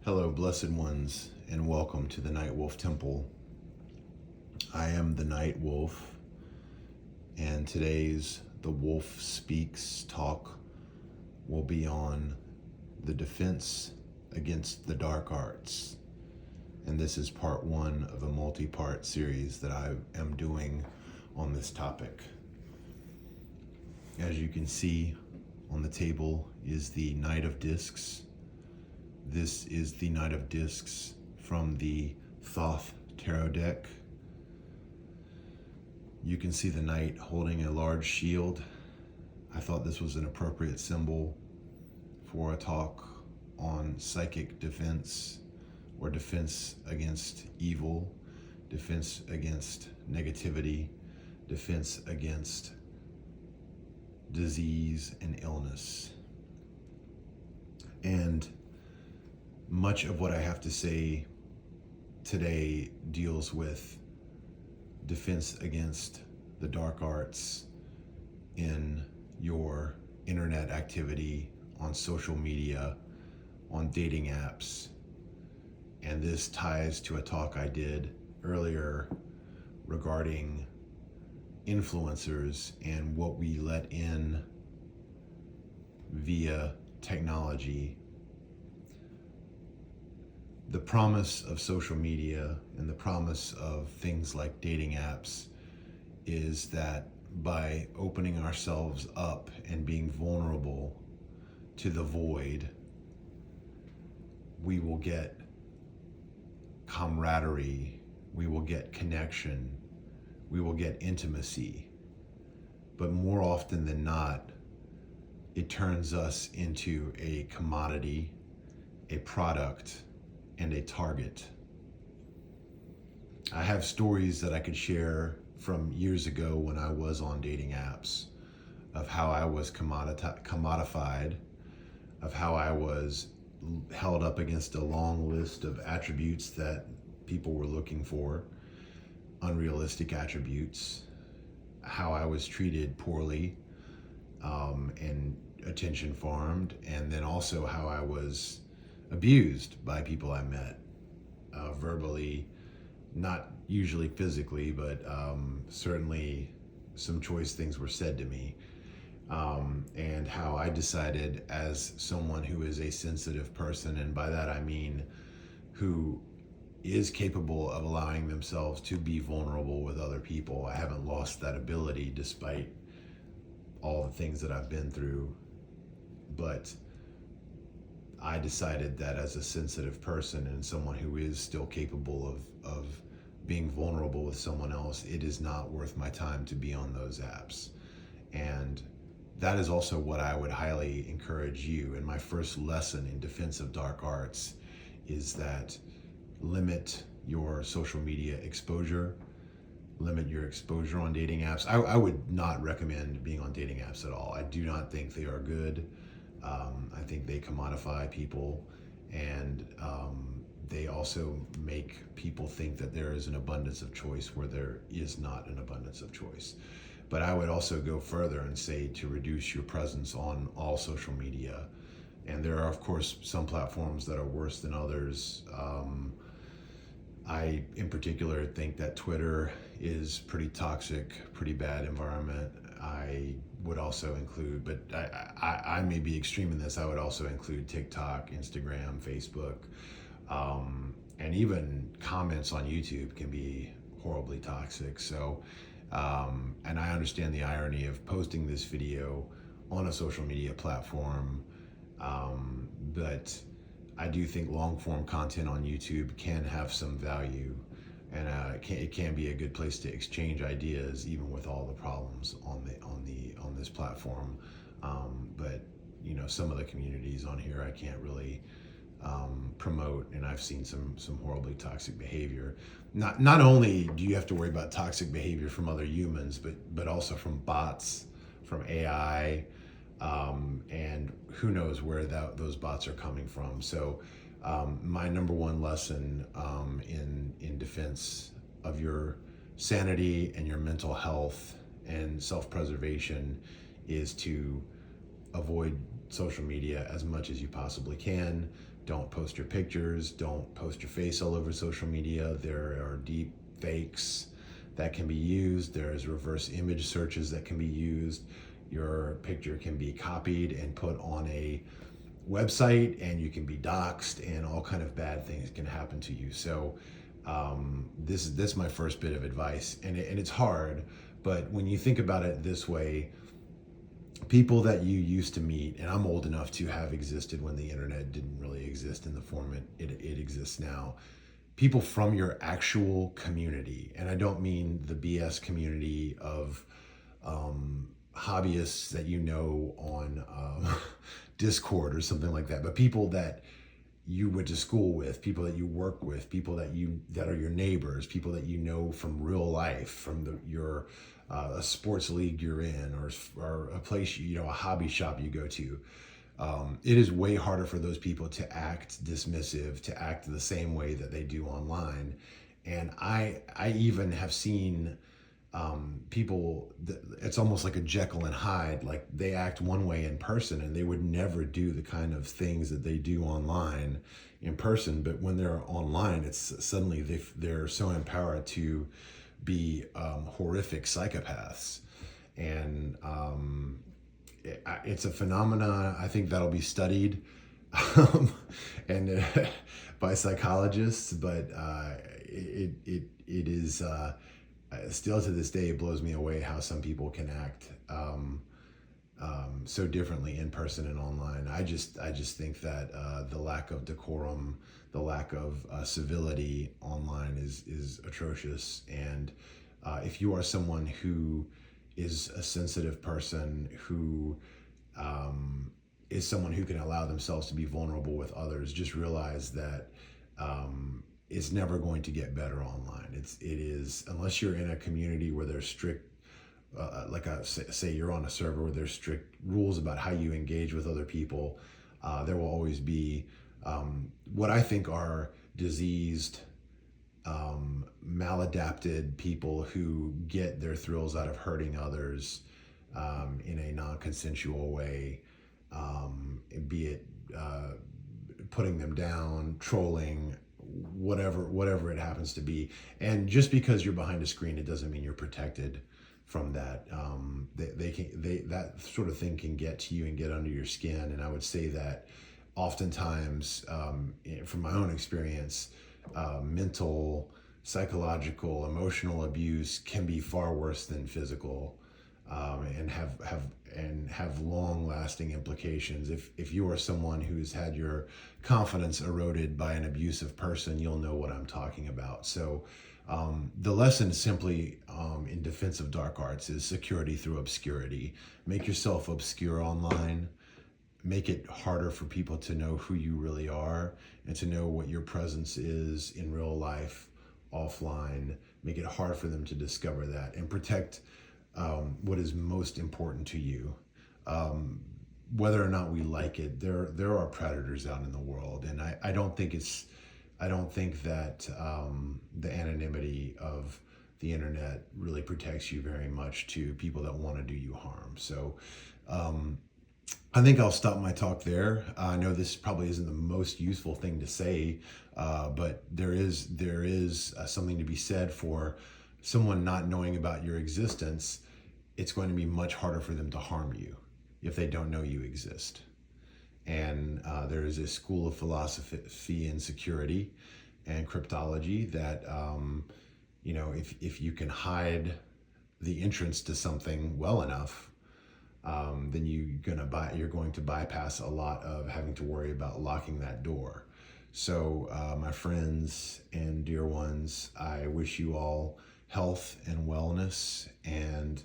Hello, blessed ones, and welcome to the Night Wolf Temple. I am the Night Wolf, and today's The Wolf Speaks talk will be on the defense against the dark arts. And this is part one of a multi-part series that I am doing on this topic. As you can see on the table is the Knight of Discs. This is the Knight of Discs from the Thoth Tarot deck. You can see the knight holding a large shield. I thought this was an appropriate symbol for a talk on psychic defense or defense against evil, defense against negativity, defense against disease and illness. And much of what I have to say today deals with defense against the dark arts in your internet activity, on social media, on dating apps. And this ties to a talk I did earlier regarding influencers and what we let in via technology. The promise of social media and the promise of things like dating apps is that by opening ourselves up and being vulnerable to the void, we will get camaraderie, we will get connection, we will get intimacy. But more often than not, it turns us into a commodity, a product, and a target. I have stories that I could share from years ago when I was on dating apps of how I was commodified, of how I was held up against a long list of attributes that people were looking for, unrealistic attributes, how I was treated poorly and attention farmed, and then also how I was abused by people I met, verbally, not usually physically, but certainly some choice things were said to me, and how I decided, as someone who is a sensitive person, and by that I mean who is capable of allowing themselves to be vulnerable with other people. I haven't lost that ability despite all the things that I've been through, but I decided that as a sensitive person and someone who is still capable of being vulnerable with someone else, it is not worth my time to be on those apps. And that is also what I would highly encourage you. And my first lesson in defense of dark arts is that limit your social media exposure, limit your exposure on dating apps. I would not recommend being on dating apps at all. I do not think they are good. I think they commodify people, and they also make people think that there is an abundance of choice where there is not an abundance of choice. But I would also go further and say to reduce your presence on all social media. And there are, of course, some platforms that are worse than others. I, in particular, think that Twitter is pretty toxic, pretty bad environment. I would also include, but I may be extreme in this, I would also include TikTok, Instagram, Facebook, and even comments on YouTube can be horribly toxic. So, and I understand the irony of posting this video on a social media platform, but I do think long form content on YouTube can have some value, and it can be a good place to exchange ideas, even with all the problems on this platform. But you know, some of the communities on here I can't really promote, and I've seen some horribly toxic behavior. Not only do you have to worry about toxic behavior from other humans, but also from bots, from AI. And who knows where those bots are coming from. So my number one lesson in defense of your sanity and your mental health and self-preservation is to avoid social media as much as you possibly can. Don't post your pictures. Don't post your face all over social media. There are deep fakes that can be used. There's reverse image searches that can be used. Your picture can be copied and put on a website, and you can be doxxed, and all kind of bad things can happen to you. So this is my first bit of advice, and it's hard, but when you think about it this way, people that you used to meet, and I'm old enough to have existed when the internet didn't really exist in the form it exists now. People from your actual community, and I don't mean the BS community of hobbyists that you know on Discord or something like that, but people that you went to school with, people that you work with, people that are your neighbors, people that you know from real life, from your a sports league you're in, or a place a hobby shop you go to. It is way harder for those people to act dismissive, to act the same way that they do online. And I even have seen people it's almost like a Jekyll and Hyde. Like, they act one way in person and they would never do the kind of things that they do online in person, but when they're online, it's suddenly they're so empowered to be horrific psychopaths. And it's a phenomena, I think, that'll be studied and by psychologists, but it is still to this day, it blows me away how some people can act so differently in person and online. I just think that the lack of decorum, the lack of civility online is atrocious. And if you are someone who is a sensitive person, who is someone who can allow themselves to be vulnerable with others, just realize that it's never going to get better online. It is, unless you're in a community where there's strict, say you're on a server where there's strict rules about how you engage with other people, there will always be what I think are diseased, maladapted people who get their thrills out of hurting others in a non-consensual way, be it putting them down, trolling, whatever it happens to be. And just because you're behind a screen, it doesn't mean you're protected from that. That sort of thing can get to you and get under your skin. And I would say that oftentimes, from my own experience, mental, psychological, emotional abuse can be far worse than physical, and have long-lasting implications. If you are someone who's had your confidence eroded by an abusive person, you'll know what I'm talking about. So the lesson simply, in defense of dark arts, is security through obscurity. Make yourself obscure online. Make it harder for people to know who you really are and to know what your presence is in real life, offline. Make it hard for them to discover that, and protect what is most important to you. Whether or not we like it, there are predators out in the world, and I don't think that the anonymity of the internet really protects you very much to people that want to do you harm. So I think I'll stop my talk there. I know this probably isn't the most useful thing to say, but there is something to be said for someone not knowing about your existence. It's going to be much harder for them to harm you if they don't know you exist. And there is a school of philosophy in security and cryptology that, if you can hide the entrance to something well enough, then you're going to bypass a lot of having to worry about locking that door. So my friends and dear ones, I wish you all health and wellness, and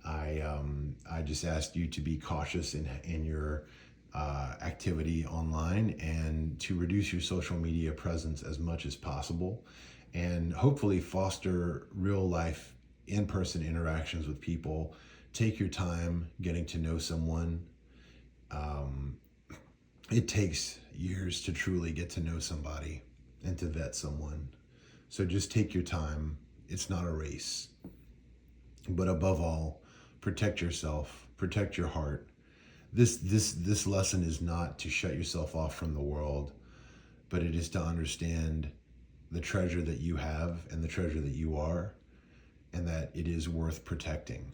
I just ask you to be cautious in your activity online, and to reduce your social media presence as much as possible, and hopefully foster real life in-person interactions with people. Take your time getting to know someone. It takes years to truly get to know somebody and to vet someone. So just take your time. It's not a race. But above all, protect yourself, protect your heart. This lesson is not to shut yourself off from the world. but it is to understand the treasure that you have and the treasure that you are, and that it is worth protecting.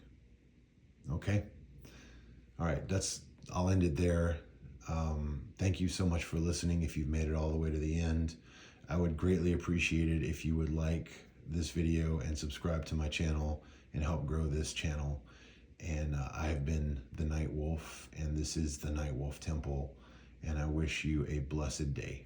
Okay? All right, I'll end it there. Thank you so much for listening. If you've made it all the way to the end, I would greatly appreciate it if you would like this video and subscribe to my channel and help grow this channel. And I have been the Night Wolf, and this is the Night Wolf Temple, and I wish you a blessed day.